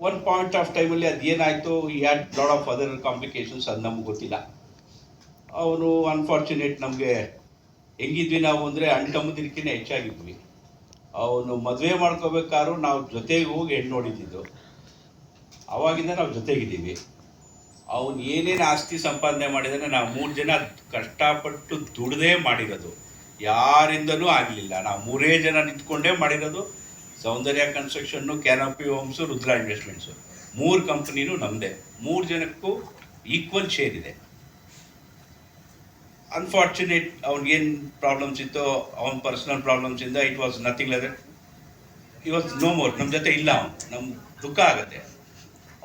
One point of ಟೈಮಲ್ಲಿ ಅದೇನಾಯಿತು, ಈ had lot of other complications, ಅದು ನಮ್ಗೆ ಗೊತ್ತಿಲ್ಲ. ಅವನು ಅನ್ಫಾರ್ಚುನೇಟ್, ನಮಗೆ ಹೆಂಗಿದ್ವಿ ನಾವು ಅಂದರೆ ಅಣ್ತಮ್ಮದಿರ್ಕಿಂತ ಹೆಚ್ಚಾಗಿದ್ವಿ. ಅವನು ಮದುವೆ ಮಾಡ್ಕೋಬೇಕಾದ್ರೂ ನಾವು ಜೊತೆಗೆ ಹೋಗಿ ಹೆಣ್ಣು ನೋಡಿದ್ದು. ಅವಾಗಿಂದ ನಾವು ಜೊತೆಗಿದ್ದೀವಿ. ಅವನು ಏನೇನು ಆಸ್ತಿ ಸಂಪಾದನೆ ಮಾಡಿದಾನೆ ನಾವು 3 ಜನ ಕಷ್ಟಪಟ್ಟು ದುಡ್ದೇ ಮಾಡಿರೋದು, ಯಾರಿಂದನೂ ಆಗಲಿಲ್ಲ. ನಾವು 3 ಜನ ನಿಂತ್ಕೊಂಡೇ ಮಾಡಿರೋದು. Soundarya construction, canopy homes, Rudra investments, 3 ಕಂಪ್ನಿನೂ ನಮ್ಮದೇ. 3 ಜನಕ್ಕೂ ಈಕ್ವಲ್ ಶೇರ್ ಇದೆ. ಅನ್ಫಾರ್ಚುನೇಟ್ ಅವ್ನಿಗೇನು ಪ್ರಾಬ್ಲಮ್ಸ್ ಇತ್ತು, ಅವನ ಪರ್ಸನಲ್ ಪ್ರಾಬ್ಲಮ್ಸಿಂದ it was nothing like that. It was no more, ನಮ್ಮ ಜೊತೆ ಇಲ್ಲ. ಅವನು ನಮ್ಗೆ ದುಃಖ ಆಗುತ್ತೆ.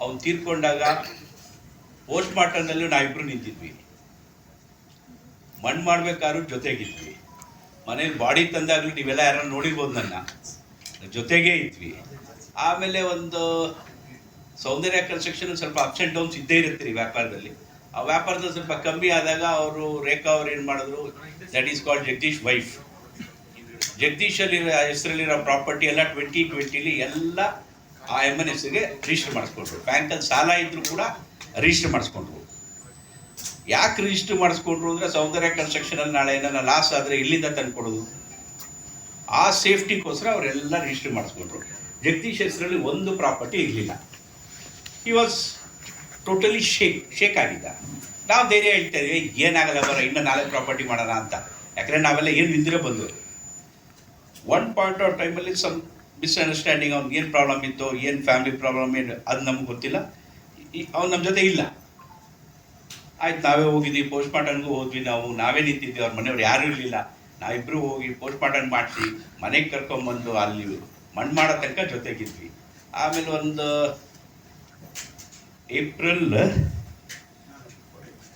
ಅವ್ನು ತೀರ್ಕೊಂಡಾಗ ಪೋಸ್ಟ್ ಮಾರ್ಟಮ್ನಲ್ಲೂ ನಾವಿಬ್ಬರು ನಿಂತಿದ್ವಿ. ಮಣ್ಣು ಮಾಡಬೇಕಾದ್ರೂ ಜೊತೆಗಿದ್ವಿ. ಮನೇಲಿ ಬಾಡಿ ತಂದಾಗಲೂ ನೀವೆಲ್ಲ ಯಾರು ನೋಡಿರ್ಬೋದು, ನನ್ನ ಜೊತೆಗೇ ಇದ್ವಿ. ಆಮೇಲೆ ಒಂದು ಸೌಂದರ್ಯ ಕನ್ಸ್ಟ್ರಕ್ಷನ್ ಸ್ವಲ್ಪ ಅಪ್ಸ್ ಆ್ಯಂಡ್ ಡೌನ್ಸ್ ಇದ್ದೇ ಇರುತ್ತೆ ಈ ವ್ಯಾಪಾರದಲ್ಲಿ. ಆ ವ್ಯಾಪಾರದಲ್ಲಿ ಸ್ವಲ್ಪ ಕಮ್ಮಿ ಆದಾಗ ಅವರು ರೇಖಾ ಅವ್ರು ಏನು ಮಾಡಿದ್ರು, that is called Jagadish wife. ಜಗದೀಶಲ್ಲಿ ಹೆಸರಲ್ಲಿರೋ ಪ್ರಾಪರ್ಟಿ ಎಲ್ಲ 2020 ಎಲ್ಲ ಆ ಎಮ್ಮನ ಹೆಸರಿಗೆ ರಿಜಿಸ್ಟರ್ ಮಾಡಿಸ್ಕೊಂಡ್ರು. ಬ್ಯಾಂಕಲ್ಲಿ ಸಾಲ ಇದ್ದರೂ ಕೂಡ ರಿಜಿಸ್ಟರ್ ಮಾಡಿಸ್ಕೊಂಡ್ರು. ಯಾಕೆ ರಿಜಿಸ್ಟರ್ ಮಾಡಿಸ್ಕೊಂಡ್ರು ಅಂದರೆ, ಸೌಂದರ್ಯ ಕನ್ಸ್ಟ್ರಕ್ಷನಲ್ಲಿ ನಾಳೆ ಏನಾರ ಲಾಸ್ ಆದರೆ ಇಲ್ಲಿಂದ ತಂದುಕೊಡೋದು, ಆ ಸೇಫ್ಟಿಗೋಸ್ಕರ ಅವರೆಲ್ಲ ರಿಜಿಸ್ಟರ್ ಮಾಡಿಸ್ಕೊಂಡ್ರು. ಜಗದೀಶ್ ಹೆಸರಲ್ಲಿ ಒಂದು ಪ್ರಾಪರ್ಟಿ ಇರಲಿಲ್ಲ. ಹಿ ವಾಸ್ ಟೋಟಲಿ ಶೇಕ್ ಆಗಿದ್ದ. ನಾವು ಧೈರ್ಯ ಹೇಳ್ತಾ ಇದ್ದೀವಿ, ಏನಾಗಲ್ಲ ಬರೋ, ಇನ್ನೂ 4 ಪ್ರಾಪರ್ಟಿ ಮಾಡೋಣ ಅಂತ. ಯಾಕಂದರೆ ನಾವೆಲ್ಲ ಏನು ನಿಂದಿರೋ ಬಂದು ಒನ್ ಪಾಯಿಂಟ್ ಆಫ್ ಟೈಮಲ್ಲಿ ಸಮ್ ಮಿಸ್ಅಂಡರ್ಸ್ಟ್ಯಾಂಡಿಂಗ್, ಅವ್ನಿಗೆ ಏನು ಪ್ರಾಬ್ಲಮ್ ಇತ್ತು, ಏನು ಫ್ಯಾಮಿಲಿ ಪ್ರಾಬ್ಲಮ್ ಏನು, ಅದು ನಮ್ಗೆ ಗೊತ್ತಿಲ್ಲ. ಅವ್ನು ನಮ್ಮ ಜೊತೆ ಇಲ್ಲ. ಆಯ್ತು, ನಾವೇ ಹೋಗಿದ್ವಿ, ಪೋಸ್ಟ್ ಮಾರ್ಟಮ್ಗೂ ಹೋದ್ವಿ. ನಾವೇ ನಿಂತಿದ್ವಿ, ಅವ್ರ ಮನೆಯವ್ರು ಯಾರೂ ಇರಲಿಲ್ಲ. ನಾವಿಬ್ಬರು ಹೋಗಿ ಪೋಸ್ಟ್ ಮಾರ್ಟಮ್ ಮಾಡಿಸಿ ಮನೆಗೆ ಕರ್ಕೊಂಬಂದು ಅಲ್ಲಿ ಮಣ್ಣು ಮಾಡೋ ತನಕ ಜೊತೆಗಿದ್ವಿ. ಆಮೇಲೆ ಒಂದು ಏಪ್ರಿಲ್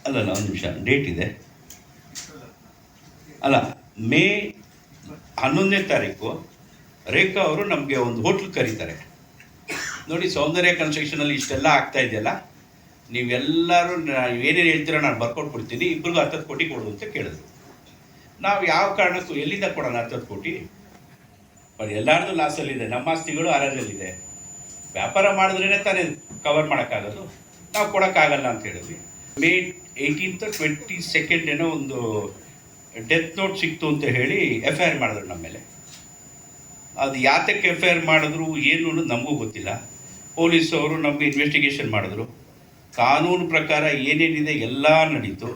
ಅಲ್ಲಲ್ಲ, ಒಂದು ನಿಮಿಷ, ಡೇಟ್ ಇದೆ ಅಲ್ಲ, ಮೇ 11ನೇ ತಾರೀಕು ರೇಖಾ ಅವರು ನಮಗೆ ಒಂದು ಹೋಟ್ಲ್ ಕರೀತಾರೆ. ನೋಡಿ, ಸೌಂದರ್ಯ ಕನ್ಸ್ಟ್ರಕ್ಷನಲ್ಲಿ ಇಷ್ಟೆಲ್ಲ ಆಗ್ತಾ ಇದೆಯಲ್ಲ, ನೀವೆಲ್ಲರೂ ಏನೇನು ಹೇಳ್ತೀರೋ ನಾನು ಬರ್ಕೊಟ್ಬಿಡ್ತೀನಿ, ಇಬ್ಬರಿಗೂ 10 ಕೋಟಿ ಕೊಡು ಅಂತ ಕೇಳಿದ್ರು. ನಾವು ಯಾವ ಕಾರಣಕ್ಕೂ ಎಲ್ಲಿಂದ ಕೊಡೋಣ 10 ಕೋಟಿ? ಬಟ್ ಎಲ್ಲರದು ಲಾಸಲ್ಲಿದೆ, ನಮ್ಮ ಆಸ್ತಿಗಳು ಆರಲ್ಲಿದೆ. ವ್ಯಾಪಾರ ಮಾಡಿದ್ರೇ ತಾನೇ ಕವರ್ ಮಾಡೋಕ್ಕಾಗೋದು, ನಾವು ಕೊಡೋಕ್ಕಾಗಲ್ಲ ಅಂತ ಹೇಳಿದ್ವಿ. ಮೇ 18th 22nd ಏನೋ ಒಂದು ಡೆತ್ ನೋಟ್ ಸಿಕ್ತು ಅಂತ ಹೇಳಿ FIR ಮಾಡಿದ್ರು ನಮ್ಮ ಮೇಲೆ. ಅದು ಯಾತಕ್ಕೆ FIR ಮಾಡಿದ್ರು ಏನು ಅನ್ನೋದು ನಮಗೂ ಗೊತ್ತಿಲ್ಲ. ಪೊಲೀಸವರು ನಮಗೆ ಇನ್ವೆಸ್ಟಿಗೇಷನ್ ಮಾಡಿದ್ರು. ಕಾನೂನು ಪ್ರಕಾರ ಏನೇನಿದೆ ಎಲ್ಲ ನಡೀತು.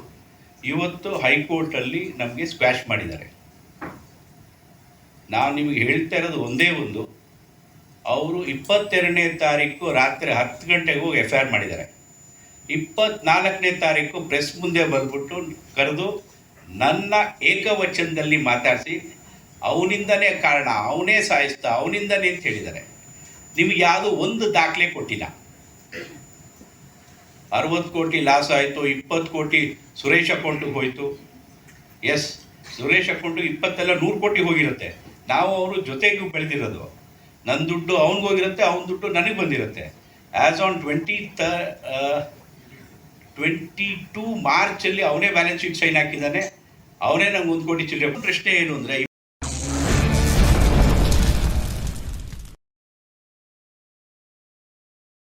ಇವತ್ತು ಹೈಕೋರ್ಟಲ್ಲಿ ನಮಗೆ ಸ್ಕ್ವ್ಯಾಶ್ ಮಾಡಿದ್ದಾರೆ. ನಾವು ನಿಮಗೆ ಹೇಳ್ತಾ ಇರೋದು ಒಂದೇ ಒಂದು, ಅವರು 22ನೇ ತಾರೀಕು ರಾತ್ರಿ 10 ಗಂಟೆಗೆ ಹೋಗಿ FIR ಮಾಡಿದ್ದಾರೆ. 24ನೇ ತಾರೀಕು ಪ್ರೆಸ್ ಮುಂದೆ ಬಂದ್ಬಿಟ್ಟು ಕರೆದು ನನ್ನ ಏಕವಚನದಲ್ಲಿ ಮಾತಾಡಿಸಿ, ಅವನಿಂದನೇ ಕಾರಣ, ಅವನೇ ಸಾಯಿಸ್ತಾ, ಅವನಿಂದನೇ ಅಂತ ಹೇಳಿದ್ದಾರೆ. ನಿಮಗೆ ಯಾವುದೋ ಒಂದು ದಾಖಲೆ ಕೊಟ್ಟಿಲ್ಲ. 60 ಕೋಟಿ ಲಾಸ್ ಆಯಿತು, 20 ಕೋಟಿ ಸುರೇಶ್ ಅಕೌಂಟಿಗೆ ಹೋಯಿತು. ಎಸ್, ಸುರೇಶ್ ಅಕೌಂಟಿಗೆ 20 ಅಲ್ಲ 100 ಕೋಟಿ ಹೋಗಿರುತ್ತೆ. ನಾವು ಅವರು ಜೊತೆಗೂ ಬೆಳೆದಿರೋದು. ನನ್ನ ದುಡ್ಡು ಅವ್ನಿಗೋಗಿರುತ್ತೆ, ಅವನ ದುಡ್ಡು ನನಗೆ ಬಂದಿರುತ್ತೆ. ಆ್ಯಸ್ ಆನ್ 22 ಮಾರ್ಚಲ್ಲಿ ಅವನೇ ಬ್ಯಾಲೆನ್ಸ್ ಶೀಟ್ ಸೈನ್ ಹಾಕಿದ್ದಾನೆ. ಅವನೇ ನಂಗೆ 1 ಕೋಟಿ ಚಿಲ್ಲರೆ. ಪ್ರಶ್ನೆ ಏನು ಅಂದರೆ,